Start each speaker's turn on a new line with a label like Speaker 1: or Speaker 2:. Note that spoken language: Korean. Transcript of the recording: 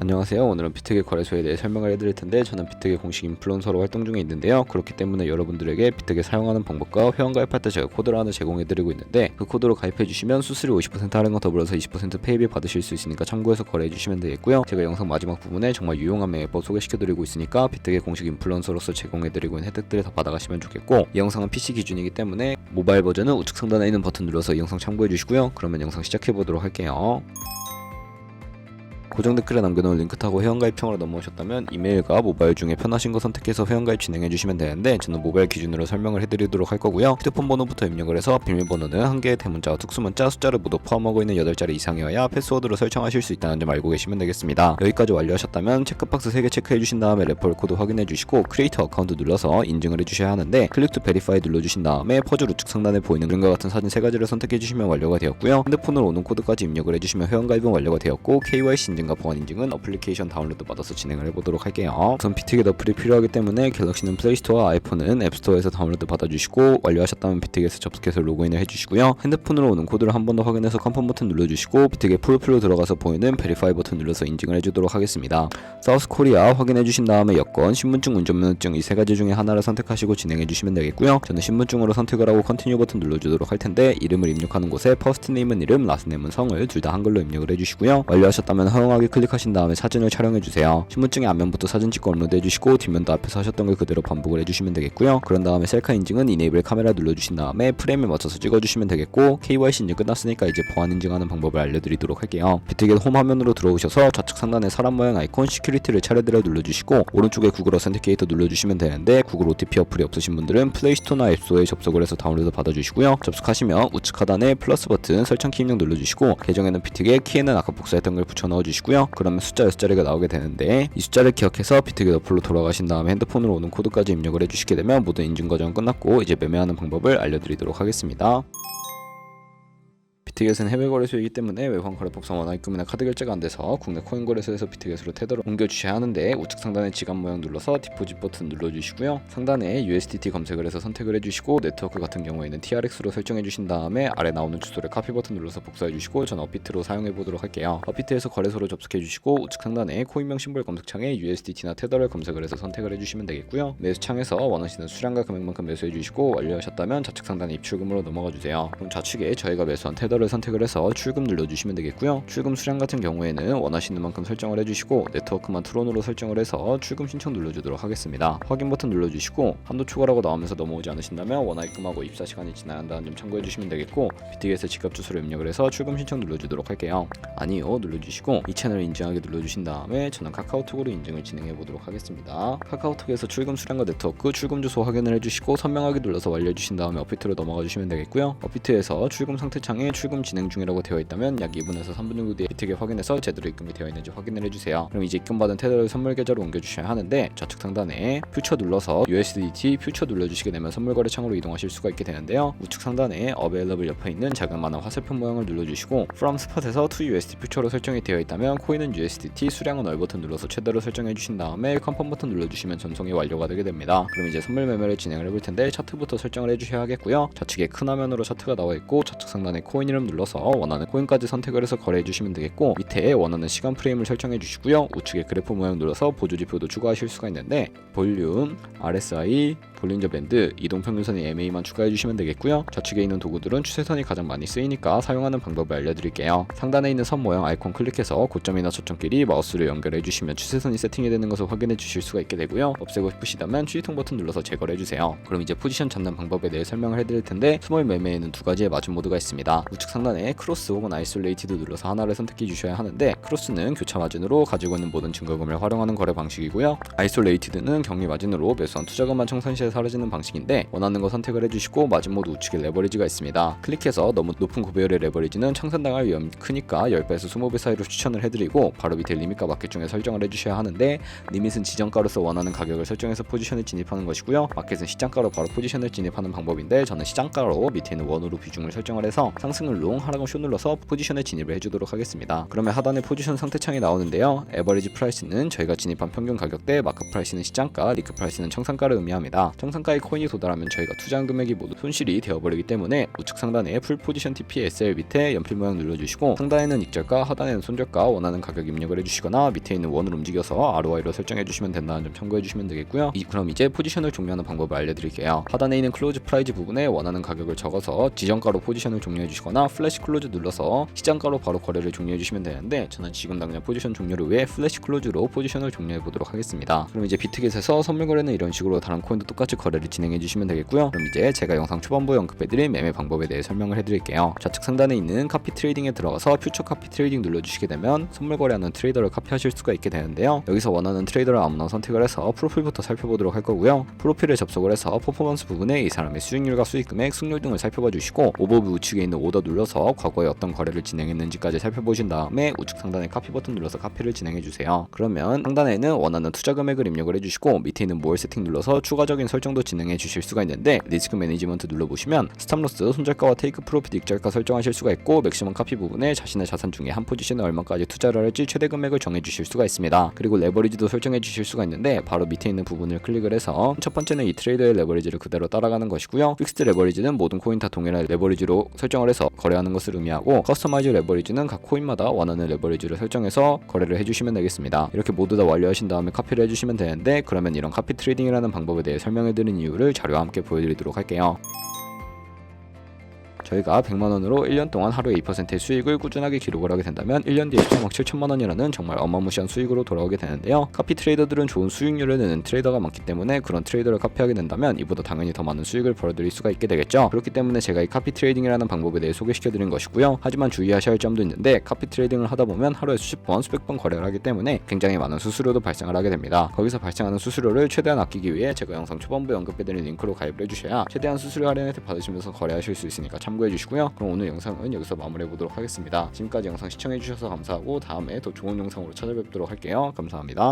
Speaker 1: 안녕하세요. 오늘은 비트겟 거래소에 대해 설명을 해드릴 텐데 저는 비트겟 공식 인플루언서로 활동 중에 있는데요. 그렇기 때문에 여러분들에게 비트겟 사용하는 방법과 회원 가입할 때 제가 코드를 하나 제공해드리고 있는데 그 코드로 가입해주시면 수수료 50% 할인과 더불어서 20% 페이백 받으실 수 있으니까 참고해서 거래해주시면 되겠고요. 제가 영상 마지막 부분에 정말 유용한 매매법 소개시켜드리고 있으니까 비트겟 공식 인플루언서로서 제공해드리고 있는 혜택들을 다 받아가시면 좋겠고, 이 영상은 PC 기준이기 때문에 모바일 버전은 우측 상단에 있는 버튼 눌러서 이 영상 참고해주시고요. 그러면 영상 시작해보도록 할게요. 고정 댓글에 남겨놓은 링크 타고 회원가입형으로 넘어오셨다면 이메일과 모바일 중에 편하신 거 선택해서 회원가입 진행해주시면 되는데, 저는 모바일 기준으로 설명을 해드리도록 할 거고요. 휴대폰 번호부터 입력을 해서 비밀번호는 한 개의 대문자와 특수문자, 숫자를 모두 포함하고 있는 8자리 이상이어야 패스워드로 설정하실 수 있다는 점 알고 계시면 되겠습니다. 여기까지 완료하셨다면 체크박스 3개 체크해주신 다음에 레퍼럴 코드 확인해주시고 크리에이터 어카운트 눌러서 인증을 해주셔야 하는데, 클릭 투 베리파이 눌러주신 다음에 퍼즐 우측 상단에 보이는 그림과 같은 사진 3가지를 선택해주시면 완료가 되었고요. 핸드폰으로 오는 코드까지 입력을 해주시면 회원가입은 완료가 되었고, KYC 인증과 보안 인증은 어플리케이션 다운로드 받아서 진행을 해보도록 할게요. 우선 비트겟 어플이 필요하기 때문에 갤럭시는 플레이스토어와 아이폰은 앱스토어에서 다운로드 받아주시고, 완료하셨다면 비트겟에 접속해서 로그인을 해주시고요. 핸드폰으로 오는 코드를 한 번 더 확인해서 컨펌 버튼 눌러주시고, 비트겟 프로필로 들어가서 보이는 베리파이 버튼 눌러서 인증을 해주도록 하겠습니다. 사우스 코리아 확인해주신 다음에 여권, 신분증, 운전면허증 이 3가지 중에 하나를 선택하시고 진행해주시면 되겠고요. 저는 신분증으로 선택을 하고 컨티뉴 버튼 눌러주도록 할 텐데, 이름을 입력하는 곳에 퍼스트 네임은 이름, 라스트 네임은 성을 둘 다 한글로 입력을 해주시고요. 완료하셨다면 허용하기 클릭하신 다음에 사진을 촬영해주세요. 신분증의 앞면부터 사진 찍고 업로드해주시고, 뒷면도 앞에서 하셨던 걸 그대로 반복을 해주시면 되겠고요. 그런 다음에 셀카 인증은 이네이블 카메라 눌러주신 다음에 프레임에 맞춰서 찍어주시면 되겠고, KYC 인증 끝났으니까 이제 보안 인증하는 방법을 알려드리도록 할게요. 비트겟 홈 화면으로 들어오셔서 좌측 상단에 사람 모양 아이콘 시큐리티를 차례대로 눌러주시고, 오른쪽에 구글 어센티케이터 눌러주시면 되는데, 구글 OTP 어플이 없으신 분들은 플레이스토어나 앱스토어에 접속을 해서 다운로드 받아주시고요. 접속하시면 우측 하단에 플러스 버튼 설정 키 입력 눌러주시고, 계정에는 비트겟, 키에는 아까 복사했던 걸 붙여 넣어주시고요. 그러면 숫자 6자리가 나오게 되는데, 이 숫자를 기억해서 비트겟 어플로 돌아가신 다음에 핸드폰으로 오는 코드까지 입력을 해주시게 되면 모든 인증 과정은 끝났고, 이제 매매하는 방법을 알려드리도록 하겠습니다. 비트겟은 해외 거래소이기 때문에 외환 거래법상 원화 입금이나 카드 결제가 안 돼서 국내 코인 거래소에서 비트겟으로 테더를 옮겨주셔야 하는데, 우측 상단에 지갑 모양 눌러서 디포짓 버튼 눌러주시고요. 상단에 USDT 검색을 해서 선택을 해주시고, 네트워크 같은 경우에는 TRX로 설정해주신 다음에 아래 나오는 주소를 카피 버튼 눌러서 복사해주시고, 저는 업비트로 사용해보도록 할게요. 업비트에서 거래소로 접속해주시고, 우측 상단에 코인명 심볼 검색창에 USDT나 테더를 검색을 해서 선택을 해주시면 되겠고요. 매수창에서 원하시는 수량과 금액만큼 매수해주시고, 완료하셨다면 좌측 상단에 입출금으로 넘어가주세요. 그럼 좌측에 저희가 매수한 테더를 선택을 해서 출금 눌러주시면 되겠고요. 출금 수량 같은 경우에는 원하시는 만큼 설정을 해주시고, 네트워크만 트론으로 설정을 해서 출금 신청 눌러주도록 하겠습니다. 확인 버튼 눌러주시고, 한도 초과라고 나오면서 넘어오지 않으신다면 원화 입금하고 입사 시간이 지나야 한다는 점 참고해주시면 되겠고, 비트겟의 지갑 주소를 입력을 해서 출금 신청 눌러주도록 할게요. 아니요 눌러주시고, 이 채널을 인증하게 눌러주신 다음에 저는 카카오톡으로 인증을 진행해보도록 하겠습니다. 카카오톡에서 출금 수량과 네트워크, 출금 주소 확인을 해주시고, 선명하게 눌러서 완료해주신 다음에 업비트로 넘어가 주시면 되겠고요. 업비트에서 출금 상태 창에 출금 진행 중이라고 되어 있다면 약 2분에서 3분 정도 뒤에 비트겟 확인해서 제대로 입금이 되어 있는지 확인을 해주세요. 그럼 이제 입금받은 테더를 선물 계좌로 옮겨주셔야 하는데, 좌측 상단에 퓨처 눌러서 USDT 퓨처 눌러주시게 되면 선물 거래 창으로 이동하실 수가 있게 되는데요. 우측 상단에 Available 옆에 있는 자그마한 화살표 모양을 눌러주시고, From Spot에서 to USD 퓨처로 설정이 되어 있다면 코인은 USDT, 수량은 얼 버튼 눌러서 최대로 설정해 주신 다음에 컨펌 버튼 눌러주시면 전송이 완료가 되게 됩니다. 그럼 이제 선물 매매를 진행을 해볼 텐데, 차트부터 설정을 해주셔야 하겠고요. 좌측에 큰 화면으로 차트가 나와 있고, 좌측 상단에 코인 이름 눌러서 원하는 코인까지 선택을 해서 거래해 주시면 되겠고, 밑에 원하는 시간 프레임을 설정해 주시고요. 우측에 그래프 모양 눌러서 보조지표도 추가하실 수가 있는데, 볼륨, RSI, 볼린저 밴드, 이동평균선의 MA만 추가해 주시면 되겠고요. 좌측에 있는 도구들은 추세선이 가장 많이 쓰이니까 사용하는 방법을 알려드릴게요. 상단에 있는 선 모양 아이콘 클릭해서 고점이나 저점끼리 마우스를 연결해 주시면 추세선이 세팅이 되는 것을 확인해 주실 수가 있게 되고요. 없애고 싶으시다면 취지통 버튼 눌러서 제거를 해주세요. 그럼 이제 포지션 잡는 방법에 대해 설명을 해드릴 텐데, 스몰 매매에는 두 가지의 마진 모드가 있습니다. 우측 상단에 크로스 혹은 아이솔레이티드 눌러서 하나를 선택해 주셔야 하는데, 크로스는 교차 마진으로 가지고 있는 모든 증거금을 활용하는 거래 방식이고요. 아이솔레이티드는 격리 마진으로 매수한 투자금만 청산 시에 사라지는 방식인데, 원하는 거 선택을 해주시고 마진 모드 우측에 레버리지가 있습니다. 클릭해서 너무 높은 구배율의 레버리지는 청산당할 위험이 크니까 10배에서 20배 사이로 추천을 해드리고, 바로 밑에 리밋과 마켓 중에 설정을 해주셔야 하는데, 리밋은 지정가로서 원하는 가격을 설정해서 포지션에 진입하는 것이고요. 마켓은 시장가로 바로 포지션을 진입하는 방법인데, 저는 시장가로 밑에 있는 원으로 비중을 설정을 해서 상승을 눌롱, 하락은 숏 눌러서 포지션에 진입을 해주도록 하겠습니다. 그러면 하단에 포지션 상태창이 나오는데요. 에버리지 프라이스는 저희가 진입한 평균 가격대, 마크 프라이스는 시장가, 리크 프라이스는 청산가를 의미합니다. 청산가의 코인이 도달하면 저희가 투자한 금액이 모두 손실이 되어버리기 때문에 우측 상단에 풀 포지션 TP SL 밑에 연필 모양 눌러주시고 상단에는 익절가, 하단에는 손절가 원하는 가격 입력을 해주시거나 밑에 있는 원을 움직여서 ROI로 설정해주시면 된다는 점 참고해주시면 되겠고요. 그럼 이제 포지션을 종료하는 방법을 알려드릴게요. 하단에 있는 클로즈 프라이즈 부분에 원하는 가격을 적어서 지정가로 포지션을 종료해주시거나 플래시 클로즈 눌러서 시장가로 바로 거래를 종료해주시면 되는데 저는 지금 당장 포지션 종료를 위해 플래시 클로즈로 포지션을 종료해보도록 하겠습니다. 그럼 이제 비트겟에서 선물 거래는 이런 식으로 다른 코인도 똑같이 거래를 진행해주시면 되겠고요. 그럼 이제 제가 영상 초반부에 언급해드린 매매 방법에 대해 설명을 해드릴게요. 좌측 상단에 있는 카피 트레이딩에 들어가서 퓨처 카피 트레이딩 눌러주시게 되면 선물 거래하는 트레이더를 카피하실 수가 있게 되는데요. 여기서 원하는 트레이더를 아무나 선택을 해서 프로필부터 살펴보도록 할 거고요. 프로필을 접속을 해서 퍼포먼스 부분에 이 사람의 수익률과 수익금액, 승률 등을 살펴봐 주시고 오버뷰 우측에 있는 오더 눌러서 과거에 어떤 거래를 진행했는지까지 살펴보신 다음에 우측 상단에 카피 버튼 눌러서 카피를 진행해 주세요. 그러면 상단에는 원하는 투자 금액을 입력을 해주시고 밑에 있는 모어 세팅 눌러서 추가적인 설정도 진행해 주실 수가 있는데 리스크 매니지먼트 눌러보시면 스탑로스, 손절가와 테이크 프로핏 익절가 설정하실 수가 있고 맥시멈 카피 부분에 자신의 자산 중에 한 포지션에 얼마까지 투자를 할지 최대 금액을 정해 주실 수가 있습니다. 그리고 레버리지도 설정해 주실 수가 있는데 바로 밑에 있는 부분을 클릭을 해서 첫 번째는 이 트레이더의 레버리지를 그대로 따라가는 것이고요. 픽스드 레버리지는 모든 코인 다 동일한 레버리지로 설정을 해서 거래하는 것을 의미하고 커스터마이즈 레버리지는 각 코인마다 원하는 레버리지를 설정해서 거래를 해주시면 되겠습니다. 이렇게 모두 다 완료하신 다음에 카피를 해주시면 되는데 그러면 이런 카피 트레이딩이라는 방법에 대해 설명해드린 이유를 자료와 함께 보여드리도록 할게요. 저희가 100만원으로 1년 동안 하루에 2%의 수익을 꾸준하게 기록을 하게 된다면 1년 뒤에 13억 7천만원이라는 정말 어마무시한 수익으로 돌아오게 되는데요. 카피 트레이더들은 좋은 수익률을 내는 트레이더가 많기 때문에 그런 트레이더를 카피하게 된다면 이보다 당연히 더 많은 수익을 벌어들일 수가 있게 되겠죠. 그렇기 때문에 제가 이 카피 트레이딩이라는 방법에 대해 소개시켜드린 것이고요. 하지만 주의하셔야 할 점도 있는데 카피 트레이딩을 하다 보면 하루에 수십 번, 수백 번 거래를 하기 때문에 굉장히 많은 수수료도 발생을 하게 됩니다. 거기서 발생하는 수수료를 최대한 아끼기 위해 제가 영상 초반부에 언급해드린 링크로 가입을 해주셔야 최대한 수수료 할인 혜택 받으시면서 거래하실 수 있으니까 참고해 주시고요. 그럼 오늘 영상은 여기서 마무리해 보도록 하겠습니다. 지금까지 영상 시청해 주셔서 감사하고 다음에 더 좋은 영상으로 찾아뵙도록 할게요. 감사합니다.